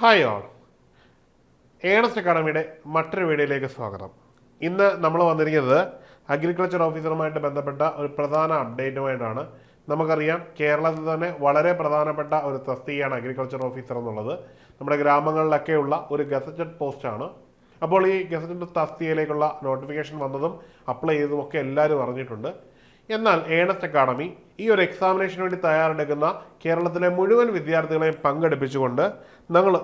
Hi all, Ernest അക്കാഡമിയുടെ മറ്റൊരു വീഡിയോയിലേക്ക് സ്വാഗതം. ഇന്ന് നമ്മൾ വന്നിരിക്കുന്നത് അഗ്രികൾച്ചർ ഓഫീസറുമായിട്ട് ബന്ധപ്പെട്ട ഒരു പ്രധാന അപ്ഡേറ്റുമായിട്ടാണ്. നമുക്കറിയാം, കേരളത്തിൽ തന്നെ വളരെ പ്രധാനപ്പെട്ട ഒരു തസ്തികയാണ് അഗ്രികൾച്ചർ ഓഫീസർ എന്നുള്ളത്. നമ്മുടെ ഗ്രാമങ്ങളിലൊക്കെയുള്ള ഒരു ഗസറ്റഡ് പോസ്റ്റാണ്. അപ്പോൾ ഈ ഗസറ്റഡ് തസ്തികയിലേക്കുള്ള നോട്ടിഫിക്കേഷൻ വന്നതും അപ്ലൈ ചെയ്തതും ഒക്കെ എല്ലാവരും അറിഞ്ഞിട്ടുണ്ട്. എന്നാൽ ഏണസ്റ്റ് അക്കാഡമി ഈ ഒരു എക്സാമിനേഷന് വേണ്ടി തയ്യാറെടുക്കുന്ന കേരളത്തിലെ മുഴുവൻ വിദ്യാർത്ഥികളെയും പങ്കെടുപ്പിച്ചുകൊണ്ട്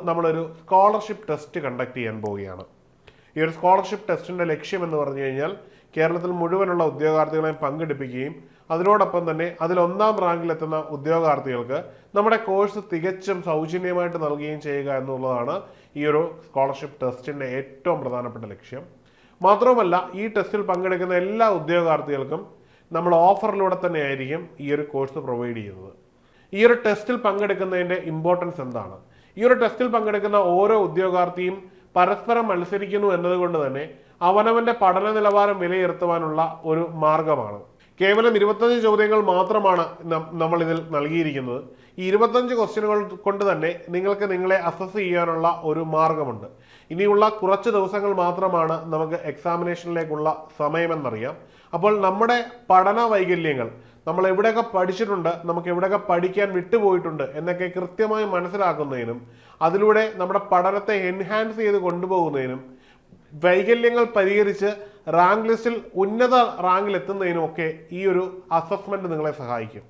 നമ്മളൊരു സ്കോളർഷിപ്പ് ടെസ്റ്റ് കണ്ടക്ട് ചെയ്യാൻ പോവുകയാണ്. ഈ ഒരു സ്കോളർഷിപ്പ് ടെസ്റ്റിൻ്റെ ലക്ഷ്യം എന്ന് പറഞ്ഞു കഴിഞ്ഞാൽ കേരളത്തിൽ മുഴുവനുള്ള ഉദ്യോഗാർത്ഥികളെയും പങ്കെടുപ്പിക്കുകയും അതിനോടൊപ്പം തന്നെ അതിൽ 1ാം റാങ്കിലെത്തുന്ന ഉദ്യോഗാർത്ഥികൾക്ക് നമ്മുടെ കോഴ്സ് തികച്ചും സൗജന്യമായിട്ട് നൽകുകയും ചെയ്യുക എന്നുള്ളതാണ് ഈ ഒരു സ്കോളർഷിപ്പ് ടെസ്റ്റിൻ്റെ ഏറ്റവും പ്രധാനപ്പെട്ട ലക്ഷ്യം. മാത്രവുമല്ല, ഈ ടെസ്റ്റിൽ പങ്കെടുക്കുന്ന എല്ലാ ഉദ്യോഗാർത്ഥികൾക്കും നമ്മൾ ഓഫറിലൂടെ തന്നെ ആയിരിക്കും ഈ ഒരു കോഴ്സ് പ്രൊവൈഡ് ചെയ്യുന്നത്. ഈ ഒരു ടെസ്റ്റിൽ പങ്കെടുക്കുന്നതിൻ്റെ ഇമ്പോർട്ടൻസ് എന്താണ്? ഈ ഒരു ടെസ്റ്റിൽ പങ്കെടുക്കുന്ന ഓരോ ഉദ്യോഗാർത്ഥിയും പരസ്പരം മത്സരിക്കുന്നു എന്നതുകൊണ്ട് തന്നെ അവനവൻ്റെ പഠന നിലവാരം വിലയിരുത്തുവാനുള്ള ഒരു മാർഗമാണ്. കേവലം 25 ചോദ്യങ്ങൾ മാത്രമാണ് നമ്മൾ ഇതിൽ നൽകിയിരിക്കുന്നത്. ഈ 25 ക്വസ്റ്റ്യനുകൾ കൊണ്ട് തന്നെ നിങ്ങൾക്ക് നിങ്ങളെ അസസ് ചെയ്യാനുള്ള ഒരു മാർഗമുണ്ട്. ഇനിയുള്ള കുറച്ച് ദിവസങ്ങൾ മാത്രമാണ് നമുക്ക് എക്സാമിനേഷനിലേക്കുള്ള സമയമെന്നറിയാം. അപ്പോൾ നമ്മുടെ പഠന വൈകല്യങ്ങൾ, നമ്മൾ എവിടെയൊക്കെ പഠിച്ചിട്ടുണ്ട്, നമുക്ക് എവിടെയൊക്കെ പഠിക്കാൻ വിട്ടുപോയിട്ടുണ്ട് എന്നൊക്കെ കൃത്യമായി മനസ്സിലാക്കുന്നതിനും അതിലൂടെ നമ്മുടെ പഠനത്തെ എൻഹാൻസ് ചെയ്ത് കൊണ്ടുപോകുന്നതിനും വൈകല്യങ്ങൾ പരിഹരിച്ച് റാങ്ക് ലിസ്റ്റിൽ ഉന്നത റാങ്കിൽ എത്തുന്നതിനുമൊക്കെ ഈ ഒരു അസസ്മെൻറ്റ് നിങ്ങളെ സഹായിക്കും.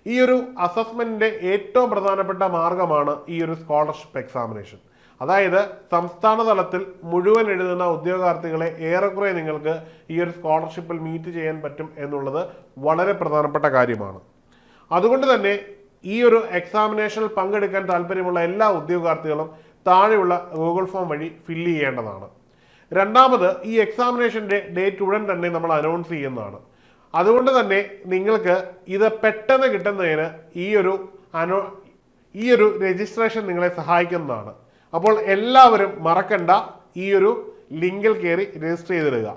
ഈ ഒരു അസസ്മെൻറ്റിൻ്റെ ഏറ്റവും പ്രധാനപ്പെട്ട മാർഗമാണ് ഈ ഒരു സ്കോളർഷിപ്പ് എക്സാമിനേഷൻ. അതായത് സംസ്ഥാന തലത്തിൽ മുഴുവൻ എഴുതുന്ന ഉദ്യോഗാർത്ഥികളെ ഏറെക്കുറെ നിങ്ങൾക്ക് ഈ ഒരു സ്കോളർഷിപ്പിൽ മീറ്റ് ചെയ്യാൻ പറ്റും എന്നുള്ളത് വളരെ പ്രധാനപ്പെട്ട കാര്യമാണ്. അതുകൊണ്ട് തന്നെ ഈ ഒരു എക്സാമിനേഷനിൽ പങ്കെടുക്കാൻ താല്പര്യമുള്ള എല്ലാ ഉദ്യോഗാർത്ഥികളും താഴെയുള്ള ഗൂഗിൾ ഫോം വഴി ഫില്ല് ചെയ്യേണ്ടതാണ്. രണ്ടാമത്, ഈ എക്സാമിനേഷൻ്റെ ഡേറ്റ് ഉടൻ തന്നെ നമ്മൾ അനൗൺസ് ചെയ്യുന്നതാണ്. അതുകൊണ്ട് തന്നെ നിങ്ങൾക്ക് ഇത് പെട്ടെന്ന് കിട്ടുന്നതിന് ഈ ഒരു രജിസ്ട്രേഷൻ നിങ്ങളെ സഹായിക്കുന്നതാണ്. അപ്പോൾ എല്ലാവരും മറക്കണ്ട, ഈ ഒരു ലിങ്കിൽ കയറി രജിസ്റ്റർ ചെയ്തിടുക.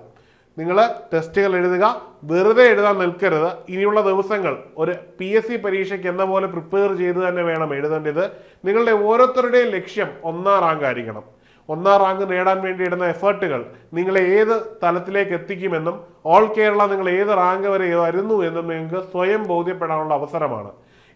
നിങ്ങൾ ടെസ്റ്റുകൾ എഴുതുക, വെറുതെ എഴുതാൻ നിൽക്കരുത്. ഇനിയുള്ള ദിവസങ്ങൾ ഒരു PSC പരീക്ഷയ്ക്ക് എന്ന പോലെ പ്രിപ്പയർ ചെയ്ത് തന്നെ വേണം എഴുതേണ്ടത്. നിങ്ങളുടെ ഓരോരുത്തരുടെയും ലക്ഷ്യം 1ാം റാങ്ക് ആയിരിക്കണം. 1ാം റാങ്ക് നേടാൻ വേണ്ടി ഇടുന്ന എഫേർട്ടുകൾ നിങ്ങളെ ഏത് തലത്തിലേക്ക് എത്തിക്കുമെന്നും ഓൾ കേരള നിങ്ങൾ ഏത് റാങ്ക് വരെ വരുന്നു എന്നും നിങ്ങൾക്ക് സ്വയം ബോധ്യപ്പെടാനുള്ള അവസരമാണ്.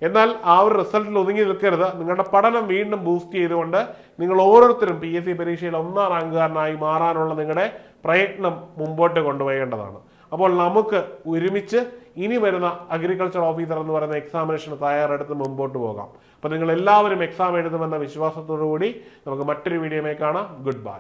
എന്നാൽ ആ ഒരു റിസൾട്ടിൽ ഒതുങ്ങി നിൽക്കരുത്. നിങ്ങളുടെ പഠനം വീണ്ടും ബൂസ്റ്റ് ചെയ്തുകൊണ്ട് നിങ്ങൾ ഓരോരുത്തരും PSC പരീക്ഷയിൽ 1ാം റാങ്കുകാരനായി മാറാനുള്ള നിങ്ങളുടെ പ്രയത്നം മുമ്പോട്ട് കൊണ്ടുപോകേണ്ടതാണ്. അപ്പോൾ നമുക്ക് ഒരുമിച്ച് ഇനി വരുന്ന അഗ്രികൾച്ചർ ഓഫീസർ എന്ന് പറയുന്ന എക്സാമിനേഷന് തയ്യാറെടുത്ത് മുമ്പോട്ട് പോകാം. അപ്പോൾ നിങ്ങൾ എല്ലാവരും എക്സാം എഴുതുമെന്ന വിശ്വാസത്തോടു കൂടി നമുക്ക് മറ്റൊരു വീഡിയോയിൽ കാണാം. Good bye.